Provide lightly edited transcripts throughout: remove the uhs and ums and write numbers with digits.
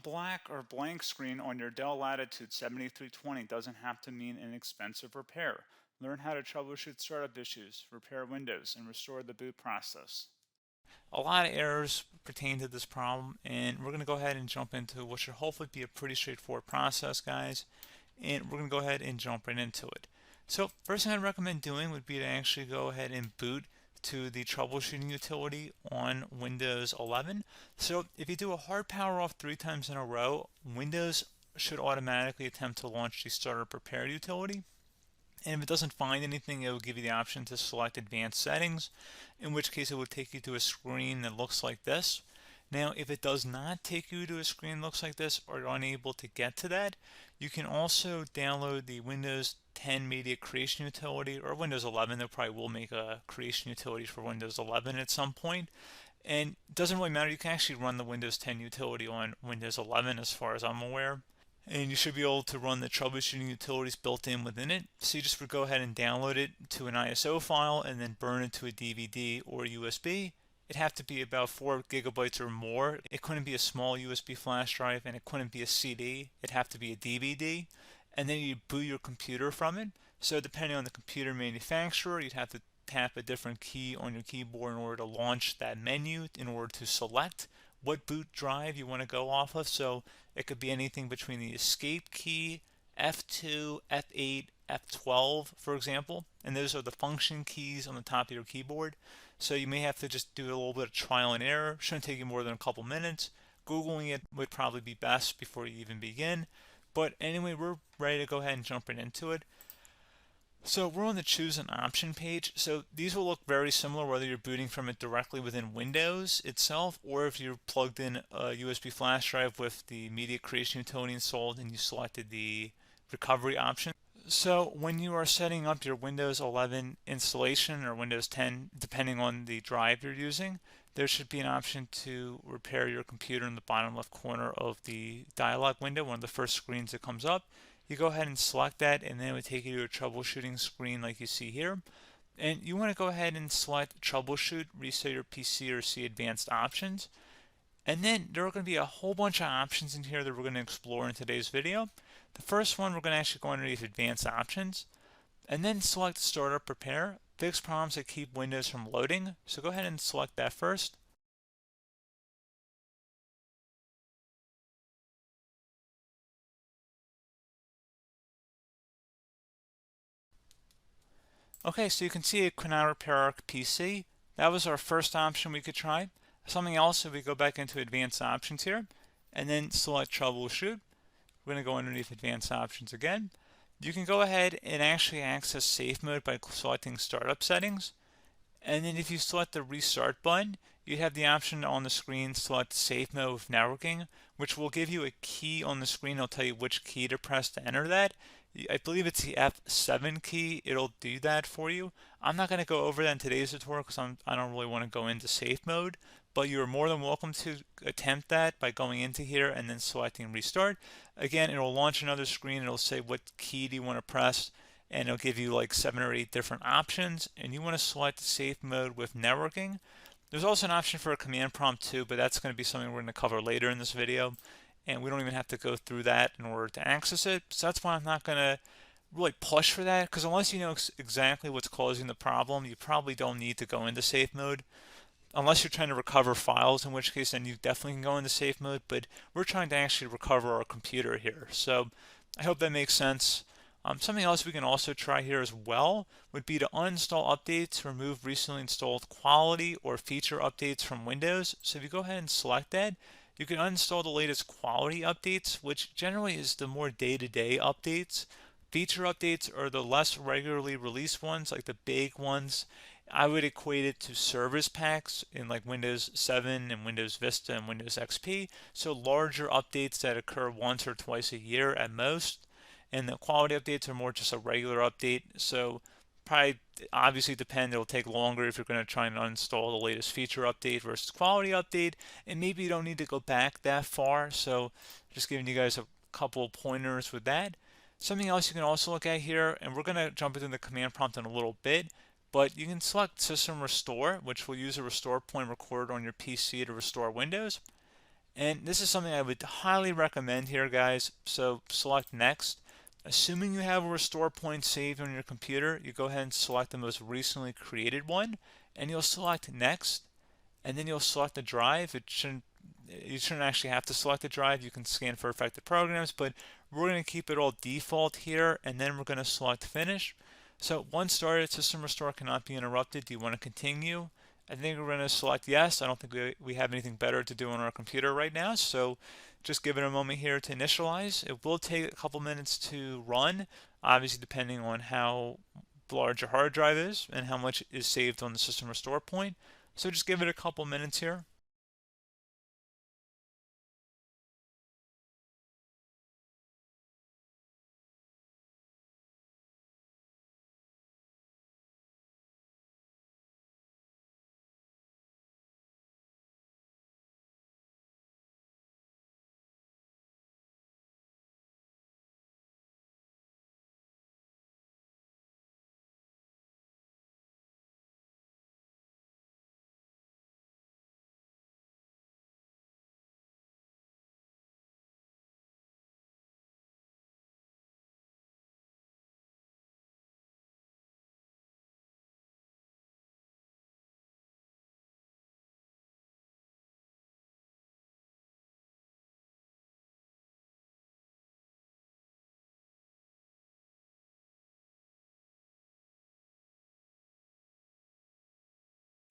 black or blank screen on your Dell Latitude 7320 doesn't have to mean an expensive repair. Learn how to troubleshoot startup issues, repair Windows, and restore the boot process. A lot of errors pertain to this problem, and we're going to go ahead and jump into what should hopefully be a pretty straightforward process, guys. And we're going to go ahead and jump right into it. So first thing I'd recommend doing would be to actually go ahead and boot to the troubleshooting utility on Windows 11. So if you do a hard power off 3 times in a row, Windows should automatically attempt to launch the startup repair utility. And if it doesn't find anything, it will give you the option to select advanced settings, in which case it will take you to a screen that looks like this. Now, if it does not take you to a screen that looks like this, or you're unable to get to that, you can also download the Windows 10 Media Creation Utility, or Windows 11. They probably will make a creation utility for Windows 11 at some point. And it doesn't really matter. You can actually run the Windows 10 utility on Windows 11 as far as I'm aware. And you should be able to run the troubleshooting utilities built in within it. So you just would go ahead and download it to an ISO file and then burn it to a DVD or USB. It'd have to be about 4 gigabytes or more. It couldn't be a small USB flash drive, and it couldn't be a CD. It'd have to be a DVD. And then you boot your computer from it. So depending on the computer manufacturer, you'd have to tap a different key on your keyboard in order to launch that menu, in order to select what boot drive you want to go off of. So it could be anything between the escape key, F2, F8, F12, for example. And those are the function keys on the top of your keyboard. So you may have to just do a little bit of trial and error. Shouldn't take you more than a couple minutes. Googling it would probably be best before you even begin. But anyway, we're ready to go ahead and jump right into it. So we're on the choose an option page. So these will look very similar whether you're booting from it directly within Windows itself, or if you're plugged in a USB flash drive with the media creation utility installed and you selected the recovery option. So when you are setting up your Windows 11 installation or Windows 10, depending on the drive you're using, there should be an option to repair your computer in the bottom left corner of the dialog window, one of the first screens that comes up. You go ahead and select that, and then it would take you to a troubleshooting screen like you see here. And you want to go ahead and select troubleshoot, reset your PC, or see advanced options. And then there are going to be a whole bunch of options in here that we're going to explore in today's video. The first one, we're going to actually go underneath advanced options and then select startup repair, fix problems that keep Windows from loading. So go ahead and select that first. Okay, so you can see it could not repair our PC. That was our first option we could try. Something else, if we go back into advanced options here and then select troubleshoot, we're going to go underneath advanced options again. You can go ahead and actually access safe mode by selecting startup settings. And then if you select the restart button, you have the option on the screen select safe mode with networking, which will give you a key on the screen. It'll tell you which key to press to enter that. I believe it's the F7 key. It'll do that for you. I'm not going to go over that in today's tutorial because I don't really want to go into safe mode, but you're more than welcome to attempt that by going into here and then selecting restart. Again, it'll launch another screen. It'll say what key do you want to press, and it'll give you like 7 or 8 different options, and you want to select safe mode with networking. There's also an option for a command prompt too, but that's going to be something we're going to cover later in this video, and we don't even have to go through that in order to access it. So that's why I'm not going to really push for that, because unless you know exactly what's causing the problem, you probably don't need to go into safe mode. Unless you're trying to recover files, in which case then you definitely can go into safe mode, but we're trying to actually recover our computer here. So I hope that makes sense. Something else we can also try here as well would be to uninstall updates, remove recently installed quality or feature updates from Windows. So if you go ahead and select that, you can uninstall the latest quality updates, which generally is the more day-to-day updates. Feature updates are the less regularly released ones, like the big ones. I would equate it to service packs in like Windows 7 and Windows Vista and Windows XP. So larger updates that occur once or twice a year at most. And the quality updates are more just a regular update. So probably obviously depend, it'll take longer if you're going to try and uninstall the latest feature update versus quality update. And maybe you don't need to go back that far. So just giving you guys a couple of pointers with that. Something else you can also look at here, and we're going to jump into the command prompt in a little bit, but you can select System Restore, which will use a restore point recorded on your PC to restore Windows. And this is something I would highly recommend here, guys. So select next. Assuming you have a restore point saved on your computer, you go ahead and select the most recently created one, and you'll select next, and then you'll select the drive. You shouldn't actually have to select the drive. You can scan for affected programs, but we're going to keep it all default here, and then we're going to select finish. So once started, system restore cannot be interrupted. Do you want to continue? I think we're going to select yes. I don't think we have anything better to do on our computer right now, so just give it a moment here to initialize. It will take a couple minutes to run, obviously depending on how large your hard drive is and how much is saved on the system restore point. So just give it a couple minutes here.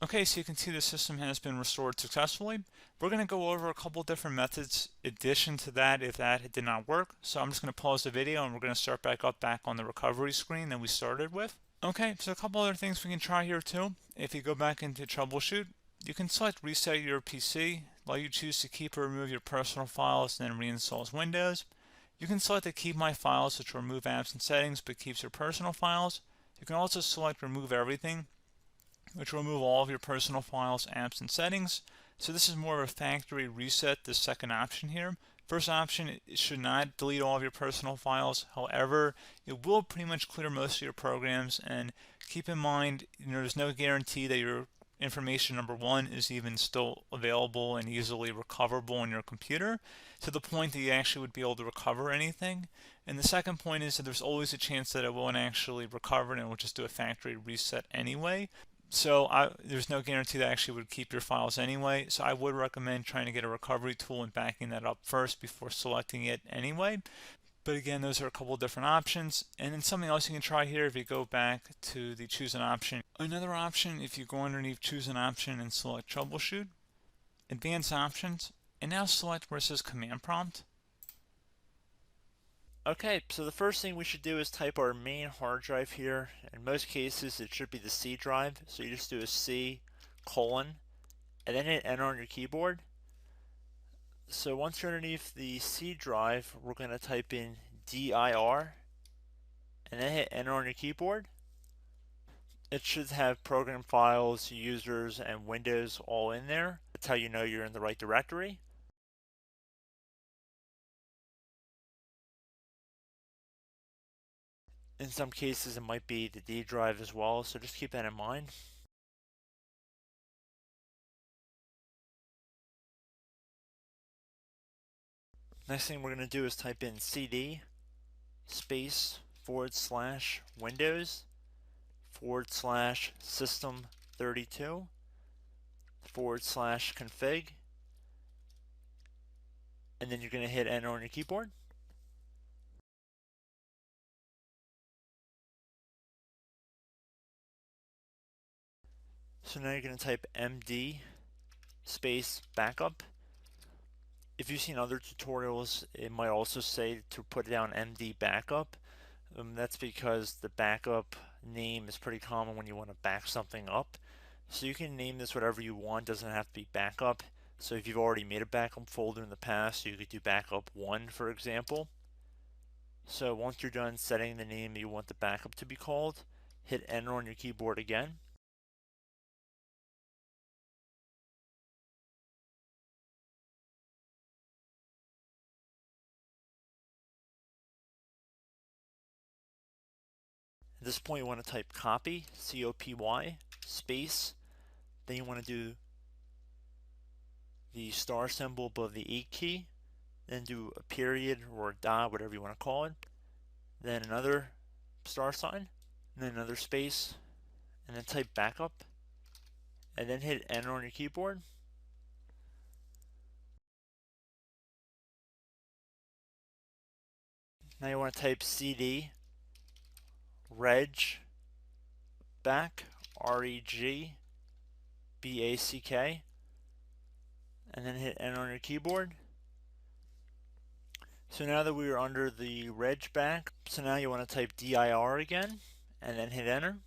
Okay, so you can see the system has been restored successfully. We're going to go over a couple different methods in addition to that if that did not work. So I'm just going to pause the video and we're going to start back on the recovery screen that we started with. Okay, so a couple other things we can try here too. If you go back into troubleshoot, you can select reset your PC, let you choose to keep or remove your personal files and then reinstalls Windows. You can select to keep my files, which will remove apps and settings but keeps your personal files. You can also select remove everything, which will remove all of your personal files, apps, and settings. So this is more of a factory reset, the second option here. First option, it should not delete all of your personal files. However, it will pretty much clear most of your programs. And keep in mind, there's no guarantee that your information, number one, is even still available and easily recoverable on your computer to the point that you actually would be able to recover anything. And the second point is that there's always a chance that it won't actually recover and it will just do a factory reset anyway. So there's no guarantee that actually would keep your files anyway. So I would recommend trying to get a recovery tool and backing that up first before selecting it anyway. But again, those are a couple different options. And then something else you can try here if you go back to the choose an option. Another option, if you go underneath choose an option and select troubleshoot, advanced options, and now select where it says command prompt. Okay, so the first thing we should do is type our main hard drive here. In most cases, it should be the C drive. So you just do a C colon and then hit enter on your keyboard. So once you're underneath the C drive, we're going to type in dir and then hit enter on your keyboard. It should have program files, users, and Windows all in there. That's how you know you're in the right directory. In some cases, it might be the D drive as well, so just keep that in mind. Next thing we're going to do is type in cd space / Windows / system 32 / config, and then you're going to hit enter on your keyboard. So now you're going to type md space backup. If you've seen other tutorials, it might also say to put down md backup. That's because the backup name is pretty common when you want to back something up. So you can name this whatever you want, doesn't have to be backup. So if you've already made a backup folder in the past, you could do backup 1, for example. So once you're done setting the name you want the backup to be called, hit enter on your keyboard again. At this point you want to type copy, C-O-P-Y, space, then you want to do the star symbol above the 8 key, then do a period or a dot, whatever you want to call it, then another star sign, and then another space, and then type backup, and then hit enter on your keyboard. Now you want to type cd reg back, REGBACK, and then hit enter on your keyboard. So now that we are under the reg back, so now you want to type dir again, and then hit enter.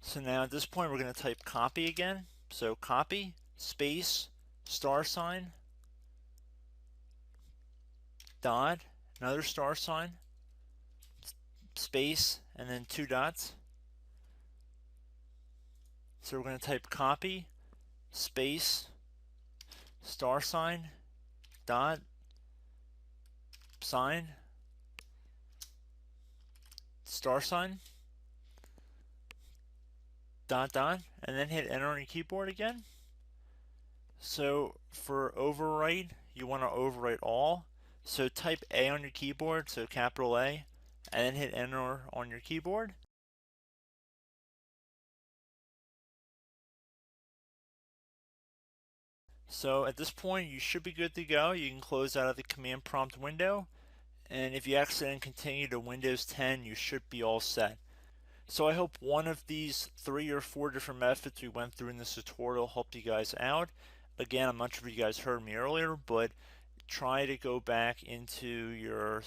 So now at this point we're going to type copy again. So copy, space, star sign, dot, another star sign, space, and then 2 dots. So we're going to type copy, space, star sign, dot, sign, star sign, dot, dot, and then hit enter on your keyboard again. So for overwrite, you want to overwrite all. So type A on your keyboard, so capital A, and then hit enter on your keyboard. So at this point you should be good to go. You can close out of the command prompt window, and if you accidentally continue to Windows 10, you should be all set. So I hope one of these 3 or 4 different methods we went through in this tutorial helped you guys out. Again, I'm not sure if you guys heard me earlier, but try to go back into your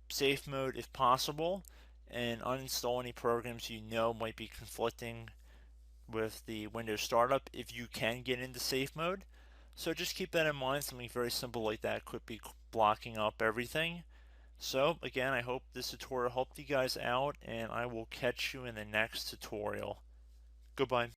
safe mode if possible and uninstall any programs you know might be conflicting with the Windows startup if you can get into safe mode. So just keep that in mind. Something very simple like that could be blocking up everything. So again, I hope this tutorial helped you guys out, and I will catch you in the next tutorial. Goodbye.